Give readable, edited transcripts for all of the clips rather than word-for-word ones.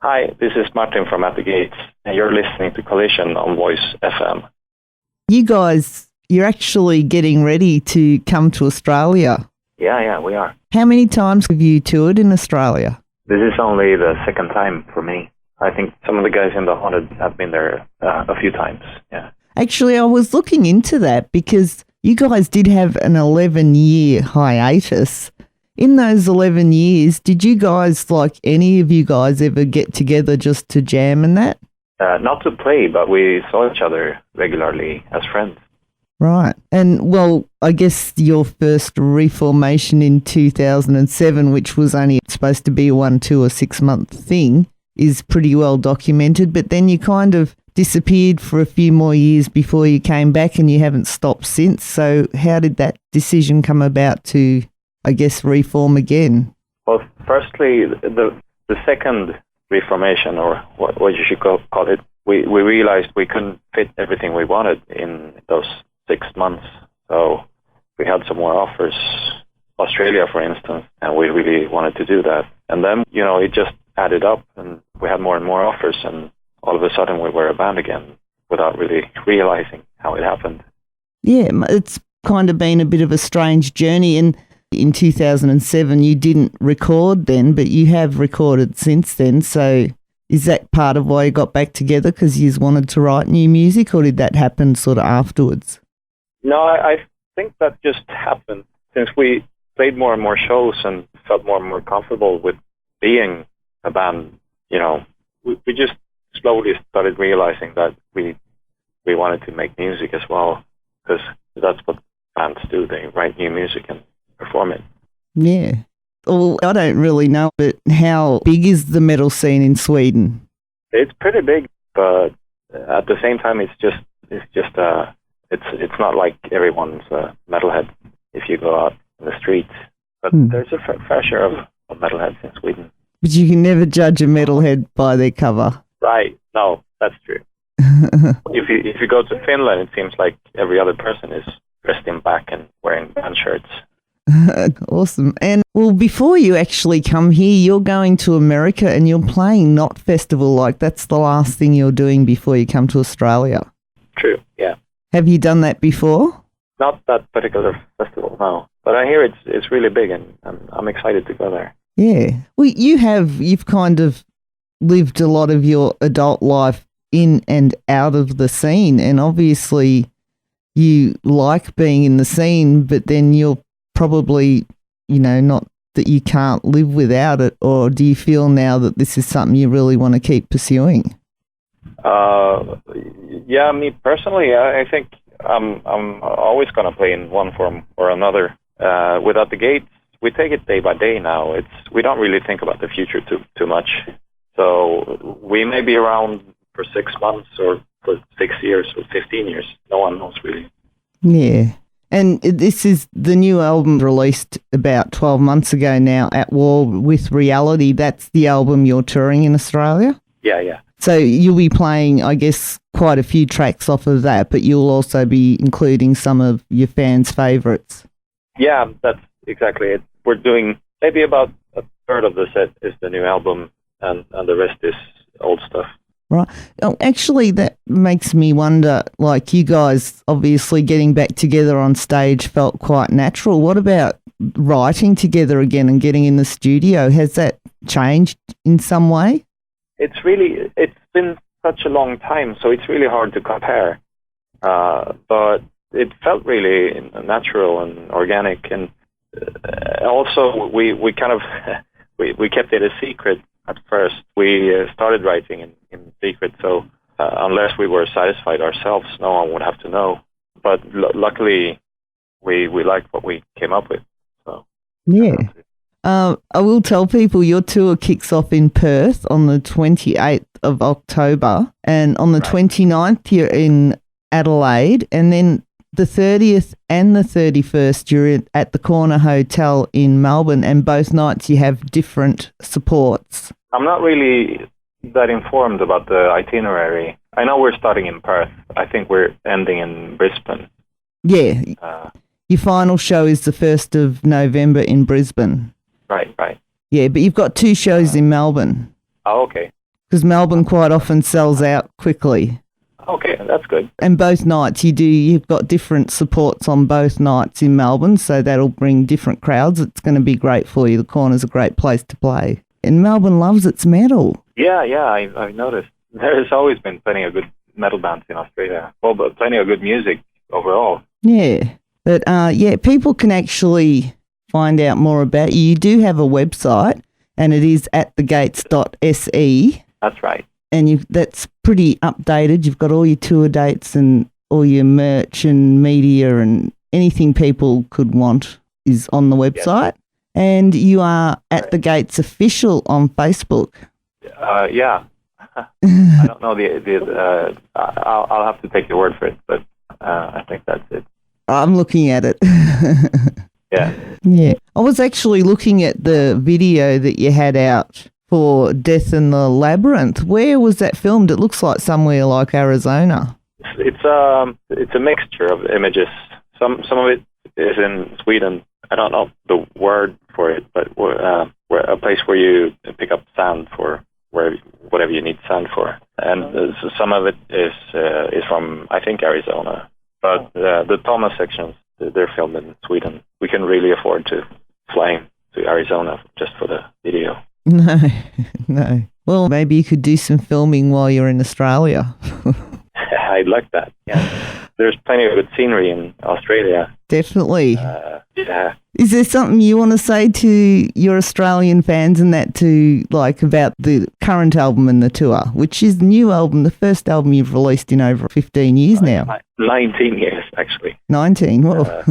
Hi, this is Martin from At the Gates, and you're listening to Collision on Voice FM. You guys, you're actually getting ready to come to Australia. Yeah, we are. How many times have you toured in Australia? This is only the second time for me. I think some of the guys in the Haunted have been there a few times, yeah. Actually, I was looking into that because you guys did have an 11-year hiatus. In those 11 years, did you guys, any of you guys ever get together just to jam and that? Not to play, but we saw each other regularly as friends. Right. And, well, I guess your first reformation in 2007, which was only supposed to be a 1, 2 or 6 month thing, is pretty well documented. But then you kind of disappeared for a few more years before you came back and you haven't stopped since. So how did that decision come about to, I guess, reform again? Well, firstly, the second reformation, or what you should call it, we realized we couldn't fit everything we wanted in those 6 months. So we had some more offers, Australia, for instance, and we really wanted to do that. And then, it just added up and we had more and more offers, and all of a sudden we were a band again without really realizing how it happened. Yeah, it's kind of been a bit of a strange journey. And in 2007, you didn't record then, but you have recorded since then. So is that part of why you got back together, because you wanted to write new music, or did that happen sort of afterwards? No, I think that just happened since we played more and more shows and felt more and more comfortable with being a band. We just slowly started realizing that we wanted to make music as well, because that's what bands do. They write new music and perform it. Yeah. Well, I don't really know, but how big is the metal scene in Sweden? It's pretty big, but at the same time, it's not like everyone's a metalhead if you go out in the streets. But there's a fair share of metalheads in Sweden. But you can never judge a metalhead by their cover. Right. No, that's true. If you go to Finland, it seems like every other person is dressed in black and wearing band shirts. Awesome. And, well, before you actually come here, you're going to America and you're playing Knot Festival. That's the last thing you're doing before you come to Australia. True, yeah. Have you done that before? Not that particular festival, no. But I hear it's really big, and I'm excited to go there. Yeah. Well, you've kind of lived a lot of your adult life in and out of the scene, and obviously you like being in the scene, but then you're probably, not that you can't live without it, or do you feel now that this is something you really want to keep pursuing? Yeah, me personally, I think I'm always going to play in one form or another. Without the Gates, we take it day by day now. We don't really think about the future too much. So we may be around for 6 months or for 6 years or 15 years. No one knows really. Yeah. And this is the new album released about 12 months ago now, At War with Reality. That's the album you're touring in Australia? Yeah. So you'll be playing, I guess, quite a few tracks off of that, but you'll also be including some of your fans' favourites. Yeah, that's exactly it. We're doing maybe about a third of the set is the new album, and the rest is old stuff. Right. Oh, actually, that makes me wonder, you guys obviously getting back together on stage felt quite natural. What about writing together again and getting in the studio? Has that changed in some way? It's been such a long time, so it's really hard to compare. But it felt really natural and organic, and also we kind of we kept it a secret at first. We started writing in secret, so unless we were satisfied ourselves, no one would have to know. But luckily, we liked what we came up with. So yeah. I will tell people your tour kicks off in Perth on the 28th of October, and on the 29th you're in Adelaide, and then the 30th and the 31st you're at the Corner Hotel in Melbourne, and both nights you have different supports. I'm not really that informed about the itinerary. I know we're starting in Perth. I think we're ending in Brisbane. Yeah. Your final show is the 1st of November in Brisbane. Right. Yeah, but you've got 2 shows in Melbourne. Oh, okay. Because Melbourne quite often sells out quickly. Okay, that's good. And both nights you've got different supports on both nights in Melbourne, so that'll bring different crowds. It's going to be great for you. The Corner's a great place to play. And Melbourne loves its metal. Yeah, I've noticed. There's always been plenty of good metal bands in Australia. Well, but plenty of good music overall. Yeah. But, people can actually find out more about you. You do have a website, and it is atthegates.se. That's right. And that's pretty updated. You've got all your tour dates and all your merch and media and anything people could want is on the website. Yes. And you are at the Gates Official on Facebook. Yeah. I don't know I'll have to take your word for it, but I think that's it. I'm looking at it. Yeah. Yeah. I was actually looking at the video that you had out for Death in the Labyrinth. Where was that filmed? It looks like somewhere like Arizona. It's a mixture of images. Some of it is in Sweden. I don't know the word for it, but a place where you pick up sand for whatever you need sand for. And some of it is from, I think, Arizona. But the Thomas sections, they're filmed in Sweden. We can really afford to fly to Arizona just for the video. No. Well, maybe you could do some filming while you're in Australia. I'd like that, yeah. There's plenty of good scenery in Australia. Definitely. Yeah. Is there something you want to say to your Australian fans and that about the current album and the tour, which is the new album, the first album you've released in over 15 years now? 19 years, actually. 19, well.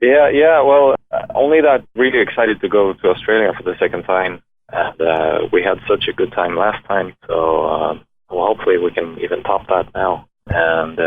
Yeah, well, only that really excited to go to Australia for the second time. And we had such a good time last time, so hopefully we can even top that now. And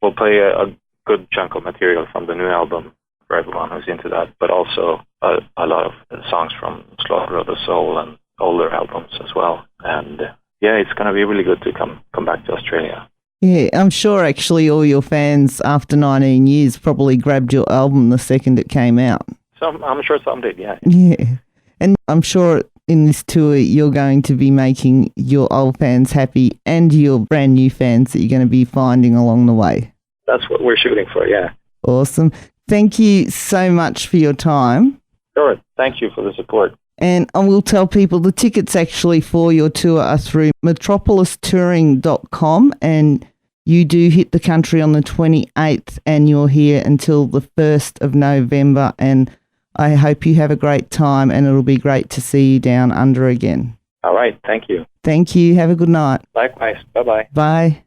we'll play a good chunk of material from the new album for everyone who's into that, but also a lot of songs from Slaughter of the Soul and older albums as well. And it's going to be really good to come back to Australia. Yeah, I'm sure actually all your fans after 19 years probably grabbed your album the second it came out. I'm sure some did, yeah. Yeah, and I'm sure in this tour you're going to be making your old fans happy and your brand new fans that you're going to be finding along the way. That's what we're shooting for, yeah. Awesome. Thank you so much for your time. Sure. Thank you for the support. And I will tell people the tickets actually for your tour are through metropolistouring.com, and you do hit the country on the 28th and you're here until the 1st of November, and I hope you have a great time and it'll be great to see you down under again. All right. Thank you. Thank you. Have a good night. Likewise. Bye-bye. Bye.